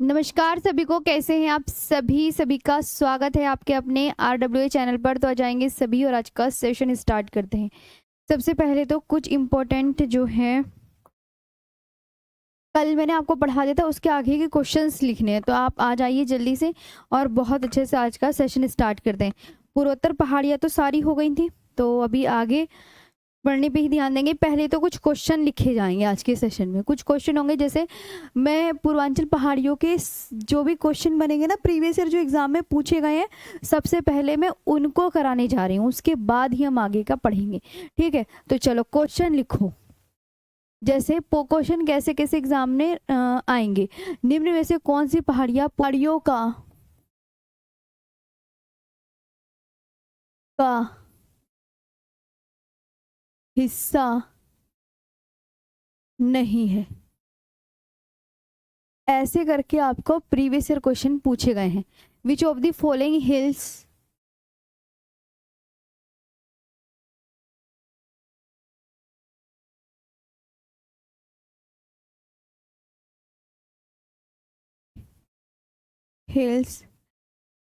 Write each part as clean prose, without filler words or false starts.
नमस्कार सभी को, कैसे हैं आप सभी का स्वागत है आपके अपने RWA चैनल पर। तो आ जाएंगे सभी और आज का सेशन स्टार्ट करते हैं। सबसे पहले तो कुछ इम्पोर्टेंट जो है कल मैंने आपको पढ़ा दिया था उसके आगे के क्वेश्चंस लिखने हैं, तो आप आ जाइए जल्दी से और बहुत अच्छे से आज का सेशन स्टार्ट करते हैं। पूर्वोत्तर पहाड़ियाँ तो सारी हो गई थी, तो अभी आगे पढ़ने पे ही ध्यान देंगे। पहले तो कुछ क्वेश्चन लिखे जाएंगे आज के सेशन में। कुछ क्वेश्चन होंगे, जैसे मैं पूर्वांचल पहाड़ियों के जो भी क्वेश्चन बनेंगे ना प्रीवियस ईयर जो एग्जाम में पूछे गए हैं, सबसे पहले मैं उनको कराने जा रही हूँ, उसके बाद ही हम आगे का पढ़ेंगे। ठीक है, तो चलो क्वेश्चन लिखो। जैसे क्वेश्चन कैसे कैसे एग्जाम में आएंगे। निम्न में से कौन सी पहाड़ियों का हिस्सा नहीं है? ऐसे करके आपको प्रीवियस ईयर क्वेश्चन पूछे गए हैं। Which of the following hills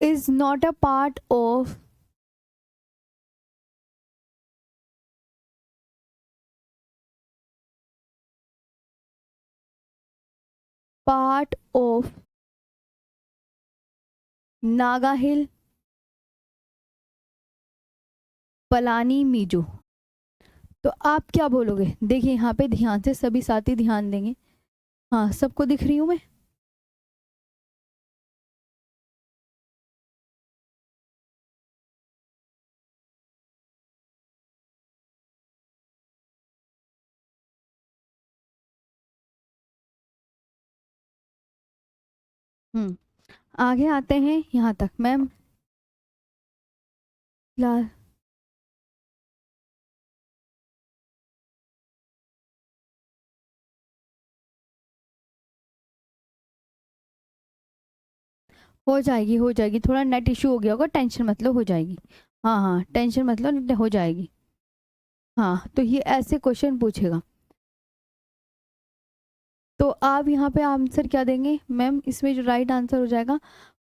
is not a part of Naga hill Palani Mizo. तो आप क्या बोलोगे? देखिए यहाँ पे ध्यान से सभी साथी ध्यान देंगे। हाँ, सबको दिख रही हूँ मैं? आगे आते हैं यहाँ तक मैम। ला- हो जाएगी हो जाएगी, थोड़ा नेट इशू हो गया होगा, टेंशन मतलब हो जाएगी। हाँ हाँ, टेंशन मतलब हो जाएगी। हाँ, तो ये ऐसे क्वेश्चन पूछेगा, तो आप यहाँ पे आंसर क्या देंगे मैम? इसमें जो राइट आंसर हो जाएगा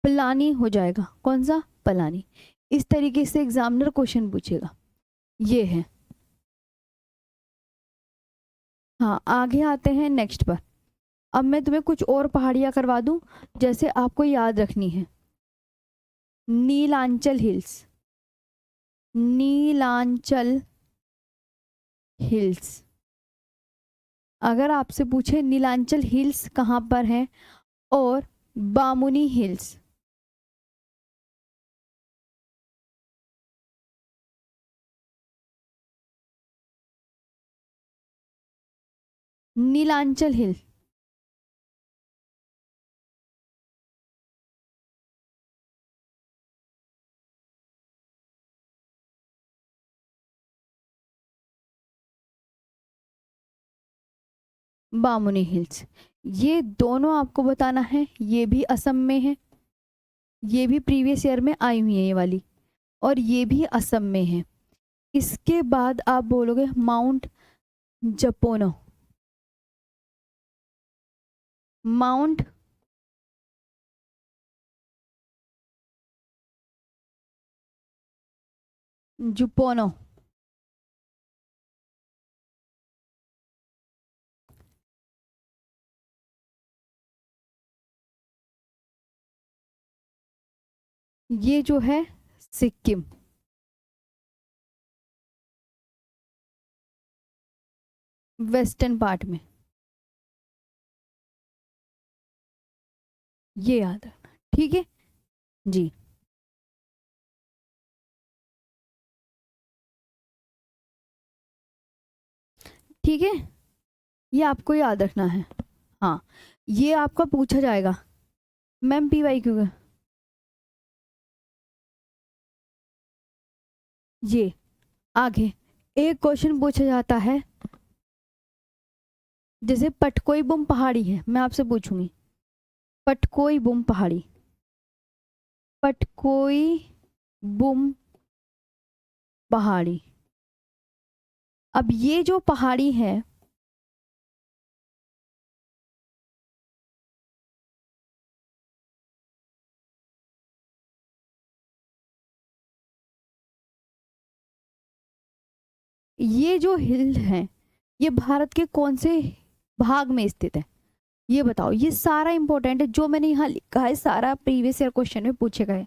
पलानी हो जाएगा। कौन सा? पलानी। इस तरीके से एग्जामिनर क्वेश्चन पूछेगा। ये है। हाँ, आगे आते हैं नेक्स्ट पर। अब मैं तुम्हें कुछ और पहाड़ियाँ करवा दूं, जैसे आपको याद रखनी है। Nilanchal hills, Nilanchal hills. अगर आपसे पूछे नीलांचल हिल्स कहाँ पर है और Bamuni hills, Nilanchal hill Bamuni hills, ये दोनों आपको बताना है। ये भी असम में है, ये भी प्रीवियस ईयर में आई हुई है ये वाली, और ये भी असम में है। इसके बाद आप बोलोगे माउंट जपोनो, माउंट जुपोनो। ये जो है सिक्किम, वेस्टर्न पार्ट में। ये याद रखना, ठीक है जी। ठीक है, ये आपको याद रखना है। हाँ, ये आपका पूछा जाएगा मैम PYQ का। ये आगे एक क्वेश्चन पूछा जाता है, जैसे पटकोई बुम पहाड़ी है, मैं आपसे पूछूंगी पटकोई बुम पहाड़ी, पटकोई बुम पहाड़ी। अब ये जो पहाड़ी है, ये जो हिल है ये भारत के कौन से भाग में स्थित है, ये बताओ। ये सारा इंपॉर्टेंट है, जो मैंने यहाँ लिखा है सारा प्रीवियस ईयर क्वेश्चन में पूछे गए।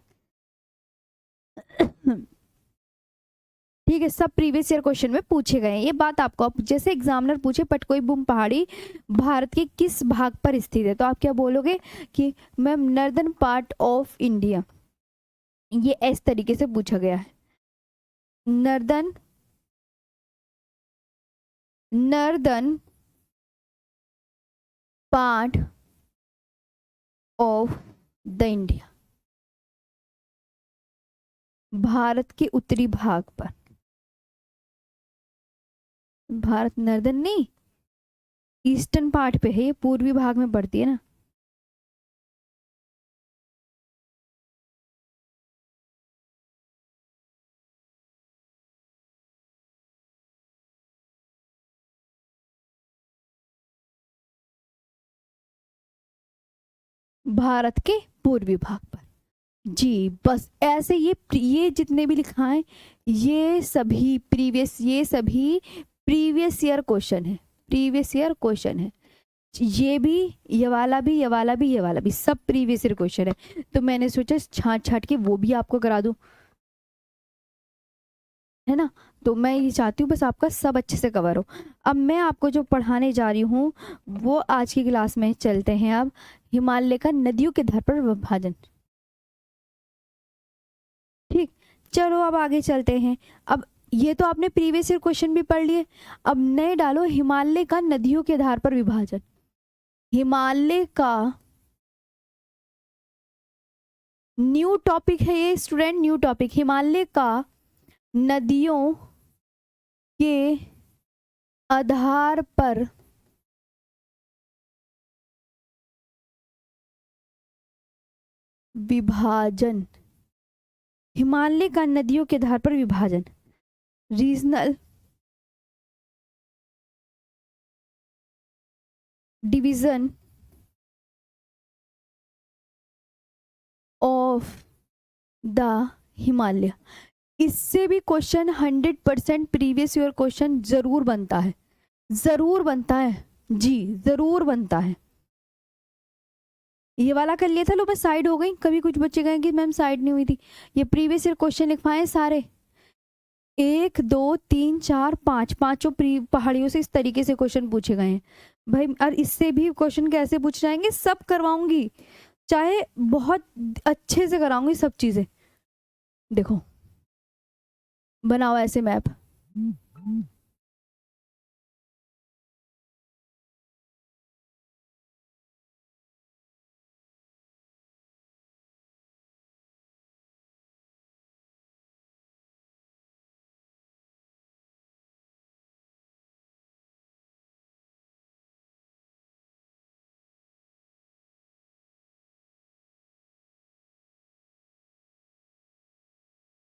ठीक है, सब प्रीवियस ईयर क्वेश्चन में पूछे गए हैं। ये बात आपको, अब जैसे एग्जामिनर पूछे पटकोई बूम पहाड़ी भारत के किस भाग पर स्थित है, तो आप क्या बोलोगे कि ma'am northern part of India. ये इस तरीके से पूछा गया है, northern northern part of the India, Bharat के उत्तरी भाग पर। भारत नॉर्दर्न नहीं, ईस्टर्न पार्ट पे है, ये पूर्वी भाग में पड़ती है ना। भारत के पूर्वी भाग पर जी, बस ऐसे ये जितने भी लिखा है ये सभी प्रीवियस ईयर क्वेश्चन है, प्रीवियस ईयर क्वेश्चन है। ये भी, ये वाला भी, ये वाला भी, ये वाला भी, सब प्रीवियस ईयर क्वेश्चन है। तो मैंने सोचा छांट छांट के वो भी आपको करा दूं, है ना। तो मैं ये चाहती हूँ बस आपका सब अच्छे से कवर हो। अब मैं आपको जो पढ़ाने जा रही हूँ वो आज की क्लास में चलते हैं। अब हिमालय का नदियों के आधार पर विभाजन, ठीक। चलो अब आगे चलते हैं। अब ये तो आपने प्रीवियस ईयर क्वेश्चन भी पढ़ लिए, अब नए डालो हिमालय का नदियों के आधार पर विभाजन। हिमालय का न्यू टॉपिक है ये स्टूडेंट, न्यू टॉपिक, हिमालय का नदियों के आधार पर विभाजन। हिमालय का नदियों के आधार पर विभाजन, regional division of the Himalaya. इससे भी क्वेश्चन 100% प्रीवियस ईयर क्वेश्चन जरूर बनता है, जरूर बनता है जी, जरूर बनता है। ये वाला कर लिया था, लो मैं साइड हो गई। कभी कुछ बच्चे कहें कि मैम साइड नहीं हुई थी। ये प्रीवियस ईयर क्वेश्चन लिखवाए सारे, 1 2 3 4 5, पांचों पहाड़ियों से इस तरीके से क्वेश्चन पूछे गए हैं भाई। और इससे भी क्वेश्चन कैसे पूछ जाएंगे सब करवाऊंगी, चाहे बहुत अच्छे से कराऊंगी सब चीजें। देखो बनाओ ऐसे मैप।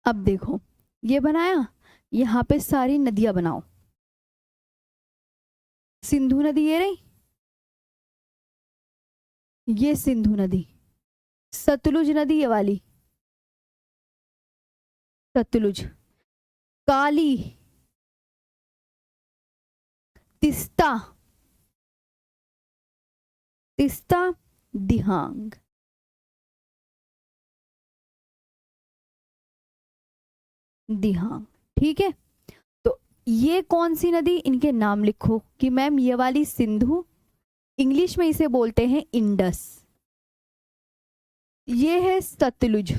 अब देखो ये बनाया, यहाँ पे सारी नदियां बनाओ। सिंधु नदी ये रही, ये सिंधु नदी। सतलुज नदी ये वाली, सतलुज। काली, तिस्ता, तिस्ता, दिहांग, दिहांग, ठीक है। तो ये कौन सी नदी, इनके नाम लिखो कि मैम ये वाली सिंधु, इंग्लिश में इसे बोलते हैं इंडस। ये है सतलुज,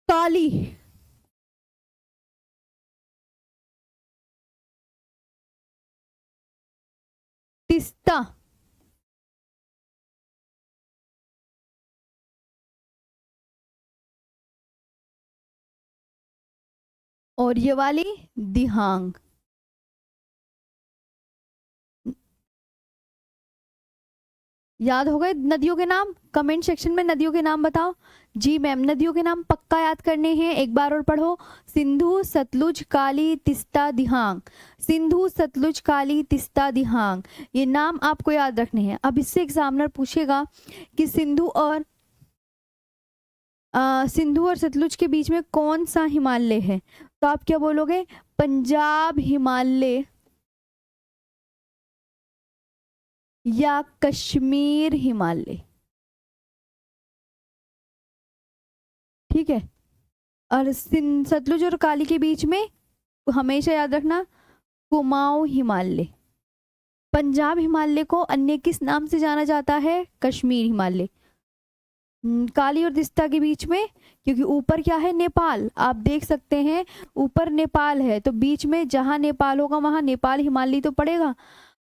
काली, तिस्ता, और ये वाली दिहांग। याद हो गए नदियों के नाम? कमेंट सेक्शन में नदियों के नाम बताओ। जी मैम, नदियों के नाम पक्का याद करने हैं। एक बार और पढ़ो, सिंधु सतलुज काली तिस्ता दिहांग। सिंधु सतलुज काली तिस्ता दिहांग, ये नाम आपको याद रखने हैं। अब इससे एग्जामिनर पूछेगा कि सिंधु और सतलुज के बीच में कौन सा हिमालय है, तो आप क्या बोलोगे? पंजाब हिमालय या कश्मीर हिमालय। ठीक है। और सतलुज और काली के बीच में हमेशा याद रखना कुमाऊं हिमालय। पंजाब हिमालय को अन्य किस नाम से जाना जाता है? कश्मीर हिमालय। काली और तिस्ता के बीच में, क्योंकि ऊपर क्या है? नेपाल। आप देख सकते हैं ऊपर नेपाल है, तो बीच में जहां नेपाल होगा वहां नेपाल हिमालय तो पड़ेगा।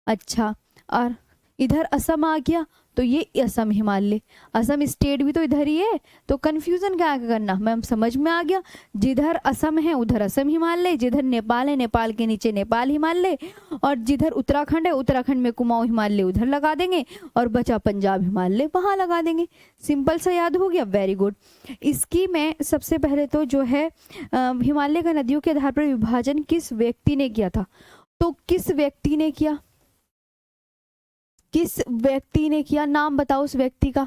अच्छा, और इधर असम आ गया, तो ये असम हिमालय। असम स्टेट भी तो इधर ही है, तो कंफ्यूजन क्या करना? मैम समझ में आ गया, जिधर असम है उधर असम हिमालय, जिधर नेपाल है नेपाल के नीचे नेपाल हिमालय, और जिधर उत्तराखंड है उत्तराखंड में कुमाऊं हिमालय उधर लगा देंगे, और बचा पंजाब हिमालय वहां लगा देंगे। सिंपल सा याद हो गया, वेरी गुड। इसकी मैं सबसे पहले तो जो है हिमालय का नदियों के आधार पर विभाजन किस व्यक्ति ने किया था? तो किस व्यक्ति ने किया? किस व्यक्ति ने किया? नाम बताओ उस व्यक्ति का।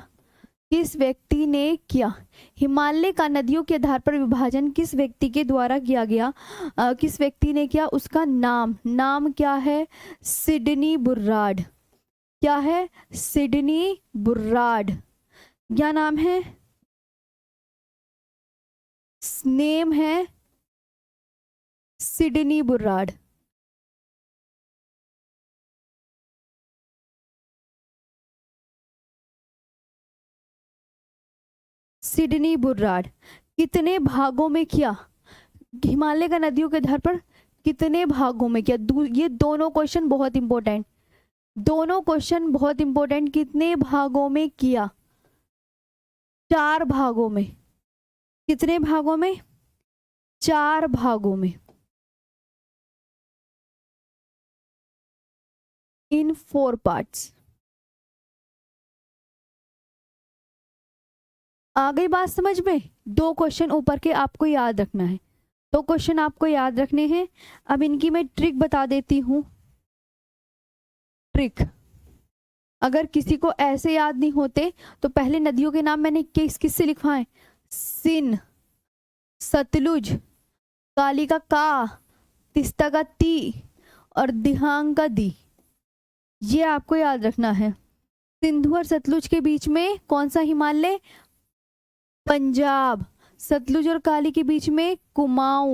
किस व्यक्ति ने किया? हिमालय का नदियों के आधार पर विभाजन किस व्यक्ति के द्वारा किया गया? किस व्यक्ति ने किया? उसका नाम क्या है? सिडनी बुर्राड। क्या है? सिडनी बुर्राड। क्या नाम है? नेम है सिडनी बुर्राड। सिडनी बुर्राड। कितने भागों में किया? हिमालय का नदियों के आधार पर कितने भागों में किया? ये दोनों क्वेश्चन बहुत इंपॉर्टेंट, दोनों क्वेश्चन बहुत इंपॉर्टेंट। कितने भागों में किया? 4 भागों में। कितने भागों में? 4 भागों में। इन 4 पार्ट्स। आ गई बात समझ में? 2 क्वेश्चन ऊपर के आपको याद रखना है, 2 क्वेश्चन आपको याद रखने हैं। अब इनकी मैं ट्रिक बता देती हूँ। ट्रिक, अगर किसी को ऐसे याद नहीं होते तो पहले नदियों के नाम मैंने किससे लिखवाए? सिन, सतलुज, काली का का, तिस्ता का ती, और दिहांग का दी। ये आपको याद रखना है। सिंधु और सतलुज के बीच में कौन सा हिमालय? पंजाब। सतलुज और काली के बीच में कुमाऊं।